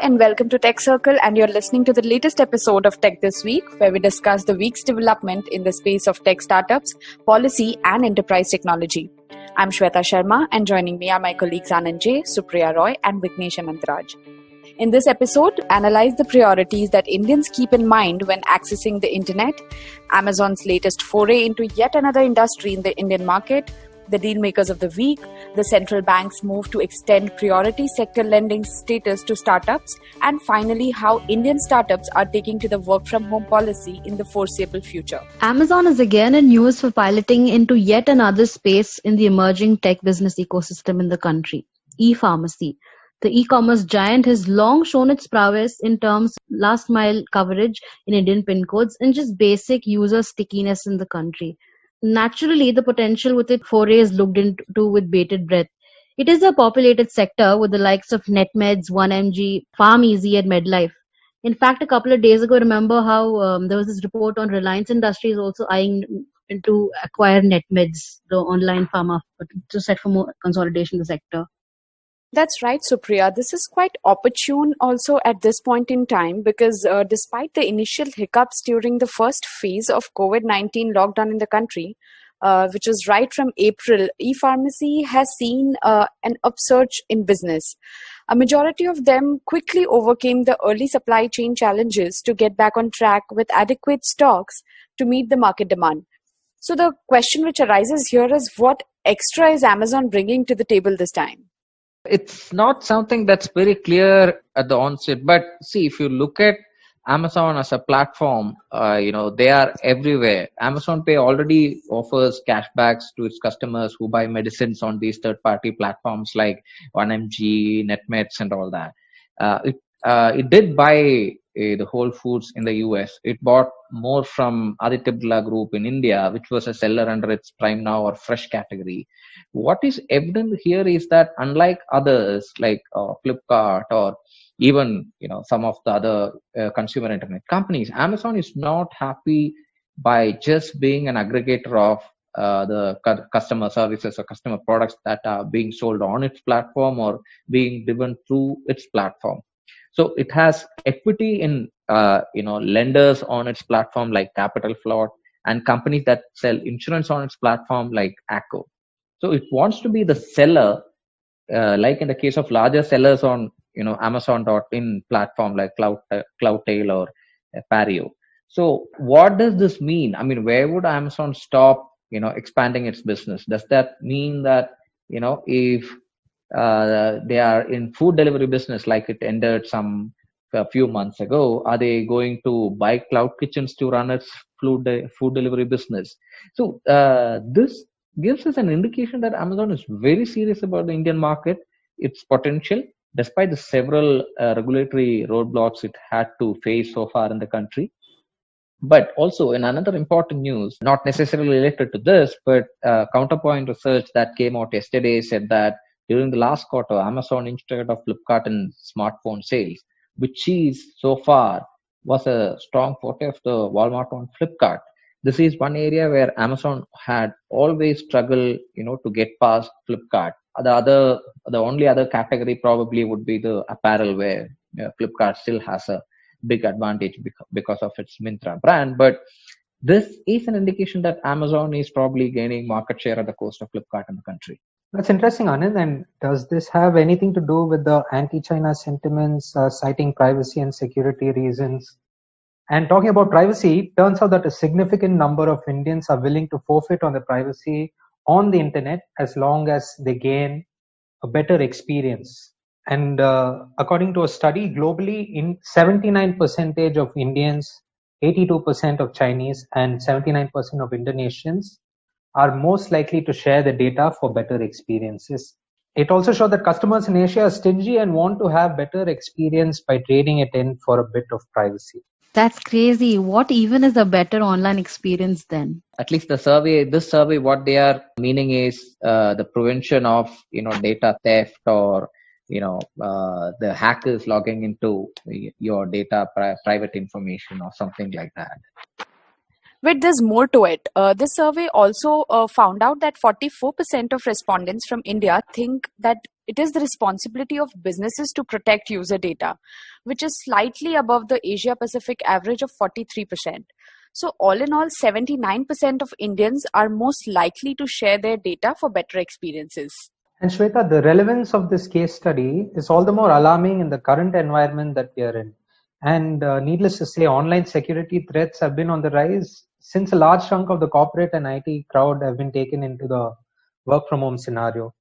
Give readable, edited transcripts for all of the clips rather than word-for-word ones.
and welcome to Tech Circle, and you're listening to the latest episode of Tech This Week, where we discuss the week's development in the space of tech startups, policy, and enterprise technology. I'm Shweta Sharma, and joining me are my colleagues Anand J, Supriya Roy, and Vignesh Anantraj. In this episode, analyze the priorities that Indians keep in mind when accessing the internet, Amazon's latest foray into yet another industry in the Indian market, the deal makers of the week, the central bank's move to extend priority sector lending status to startups, and finally, how Indian startups are taking to the work from home policy in the foreseeable future. Amazon is again in news for piloting into yet another space in the emerging tech business ecosystem in the country, e-pharmacy. The e-commerce giant has long shown its prowess in terms of last mile coverage in Indian pin codes and just basic user stickiness in the country. Naturally, the potential with its foray is looked into with bated breath. It is a populated sector with the likes of NetMeds, 1mg, PharmEasy, and MedLife. In fact, a couple of days ago, remember how there was this report on Reliance Industries also eyeing to acquire NetMeds, the online pharma, to set for more consolidation in the sector. That's right, Supriya. This is quite opportune also at this point in time because despite the initial hiccups during the first phase of COVID-19 lockdown in the country, which was right from April, e-pharmacy has seen an upsurge in business. A majority of them quickly overcame the early supply chain challenges to get back on track with adequate stocks to meet the market demand. So the question which arises here is, what extra is Amazon bringing to the table this time? It's not something that's very clear at the onset, but see, if you look at Amazon as a platform, they are everywhere. Amazon Pay already offers cashbacks to its customers who buy medicines on these third-party platforms like 1mg, NetMeds, and all that. It did buy the Whole Foods in the US. It bought more from Aditya Birla Group in India, which was a seller under its Prime Now or Fresh category. What is evident here is that unlike others like Flipkart or even some of the other consumer internet companies, Amazon is not happy by just being an aggregator of the customer services or customer products that are being sold on its platform or being driven through its platform. So it has equity in lenders on its platform like Capital Float and companies that sell insurance on its platform like Acko. So it wants to be the seller, like in the case of larger sellers on Amazon.in platform like Cloudtail or Pario. So what does this mean? I mean, where would Amazon stop expanding its business? Does that mean that if they are in food delivery business like it ended a few months ago, are they going to buy cloud kitchens to run its food delivery business? So this gives us an indication that Amazon is very serious about the Indian market, its potential, despite the several regulatory roadblocks it had to face so far in the country. But also, in another important news, not necessarily related to this, but Counterpoint research that came out yesterday said that during the last quarter, Amazon inched ahead of Flipkart in smartphone sales, which is so far was a strong forte of the Walmart on Flipkart. This is one area where Amazon had always struggled, to get past Flipkart. The only other category probably would be the apparel, where Flipkart still has a big advantage because of its Myntra brand. But this is an indication that Amazon is probably gaining market share at the cost of Flipkart in the country. That's interesting, Anand. And does this have anything to do with the anti-China sentiments, citing privacy and security reasons? And talking about privacy, turns out that a significant number of Indians are willing to forfeit on the privacy on the internet as long as they gain a better experience. And according to a study globally, in 79% of Indians, 82% of Chinese, and 79% of Indonesians are most likely to share the data for better experiences. It also showed that customers in Asia are stingy and want to have better experience by trading it in for a bit of privacy. That's crazy. What even is a better online experience then? At least this survey, what they are meaning is the prevention of data theft or the hackers logging into your data, private information or something like that. Wait, there's more to it. This survey also found out that 44% of respondents from India think that it is the responsibility of businesses to protect user data, which is slightly above the Asia Pacific average of 43%. So, all in all, 79% of Indians are most likely to share their data for better experiences. And Shweta, the relevance of this case study is all the more alarming in the current environment that we are in. And needless to say, online security threats have been on the rise since a large chunk of the corporate and IT crowd have been taken into the work from home scenario.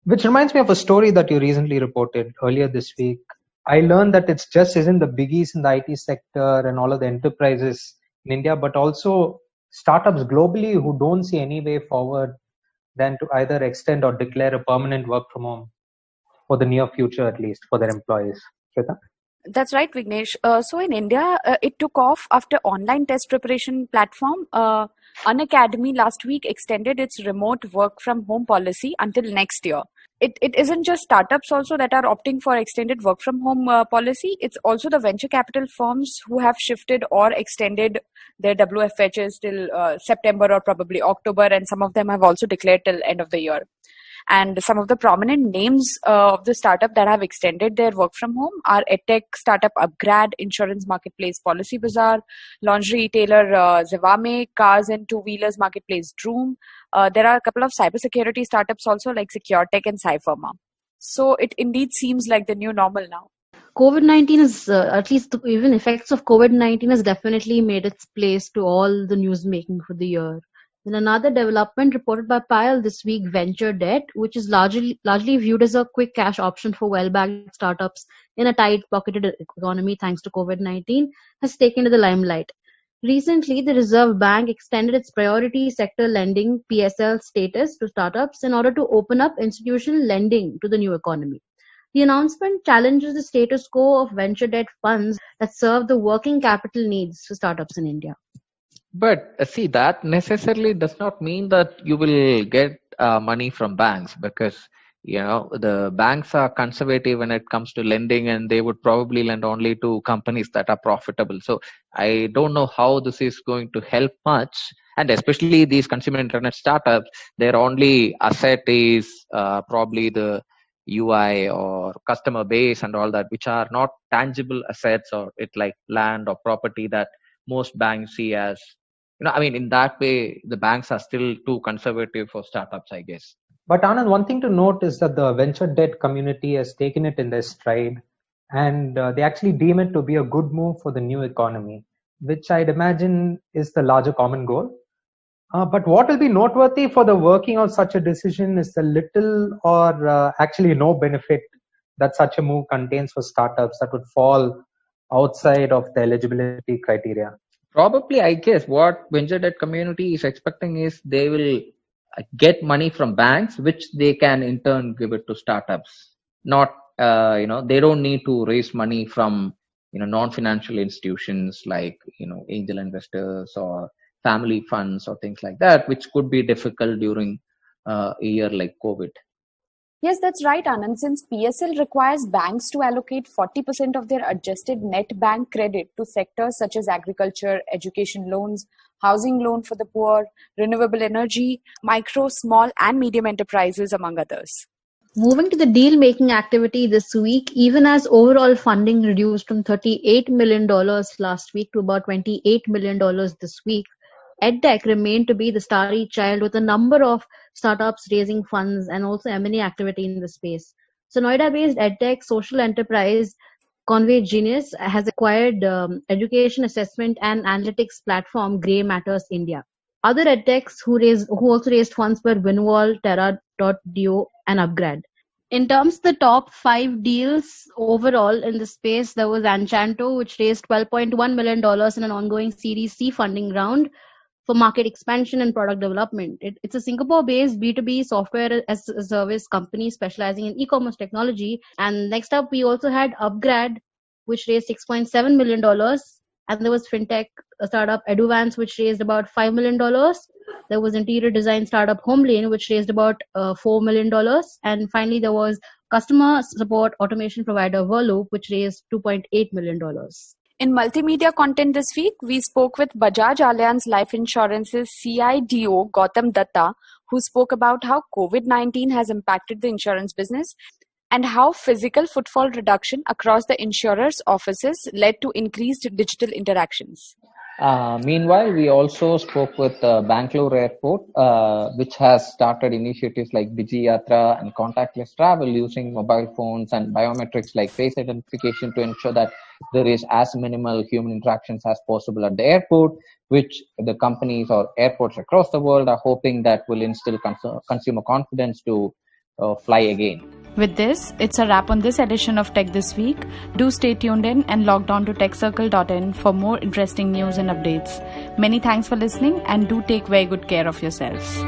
Which reminds me of a story that you recently reported earlier this week. I learned that it's just isn't the biggies in the IT sector and all of the enterprises in India, but also startups globally who don't see any way forward than to either extend or declare a permanent work from home for the near future, at least for their employees. Shweta? That's right, Vignesh. So in India, it took off after online test preparation platform Unacademy last week extended its remote work from home policy until next year. It isn't just startups also that are opting for extended work from home policy. It's also the venture capital firms who have shifted or extended their WFHs till September or probably October, and some of them have also declared till end of the year. And some of the prominent names of the startup that have extended their work from home are edtech startup Upgrad, insurance marketplace Policy Bazaar, lingerie retailer Zivame, cars and two-wheelers marketplace Droom. There are a couple of cybersecurity startups also like SecureTech and Cypherma. So it indeed seems like the new normal now. COVID-19 is, at least even effects of COVID-19 has definitely made its place to all the news making for the year. In another development reported by Payal this week, venture debt, which is largely viewed as a quick cash option for well-backed startups in a tight-pocketed economy thanks to COVID-19, has taken to the limelight. Recently, the Reserve Bank extended its priority sector lending PSL status to startups in order to open up institutional lending to the new economy. The announcement challenges the status quo of venture debt funds that serve the working capital needs for startups in India. But see, that necessarily does not mean that you will get money from banks, because the banks are conservative when it comes to lending, and they would probably lend only to companies that are profitable. So I don't know how this is going to help much. And especially these consumer internet startups, their only asset is probably the UI or customer base and all that, which are not tangible assets, or it like land or property that most banks see as, in that way, the banks are still too conservative for startups, I guess. But Anand, one thing to note is that the venture debt community has taken it in their stride, and they actually deem it to be a good move for the new economy, which I'd imagine is the larger common goal. But what will be noteworthy for the working of such a decision is the little or actually no benefit that such a move contains for startups that would fall outside of the eligibility criteria. Probably, I guess what venture debt community is expecting is they will get money from banks, which they can in turn give it to startups. Not, they don't need to raise money from, non-financial institutions like, angel investors or family funds or things like that, which could be difficult during a year like COVID. Yes, that's right, Anand. Since PSL requires banks to allocate 40% of their adjusted net bank credit to sectors such as agriculture, education loans, housing loan for the poor, renewable energy, micro, small and medium enterprises, among others. Moving to the deal-making activity this week, even as overall funding reduced from $38 million last week to about $28 million this week, EdTech remained to be the starry child, with a number of startups raising funds and also M&A activity in the space. So Noida-based EdTech social enterprise Conway Genius has acquired education assessment and analytics platform Grey Matters India. Other EdTechs who also raised funds were Winwall, Terra.dio and Upgrad. In terms of the top 5 deals overall in the space, there was Enchanto, which raised $12.1 million in an ongoing Series C funding round for market expansion and product development. It's a Singapore-based B2B software as a service company specializing in e-commerce technology. And next up, we also had Upgrad, which raised $6.7 million. And there was fintech startup Eduvance, which raised about $5 million. There was interior design startup Homelane, which raised about $4 million. And finally, there was customer support automation provider Verloop, which raised $2.8 million. In multimedia content this week, we spoke with Bajaj Allianz Life Insurance's CIDO Gautam Datta, who spoke about how COVID-19 has impacted the insurance business and how physical footfall reduction across the insurers' offices led to increased digital interactions. Meanwhile, we also spoke with Bangalore Airport, which has started initiatives like Digi Yatra and contactless travel using mobile phones and biometrics like face identification to ensure that there is as minimal human interactions as possible at the airport, which the companies or airports across the world are hoping that will instill consumer confidence to fly again. With this, it's a wrap on this edition of Tech This Week. Do stay tuned in and log on to techcircle.in for more interesting news and updates. Many thanks for listening and do take very good care of yourselves.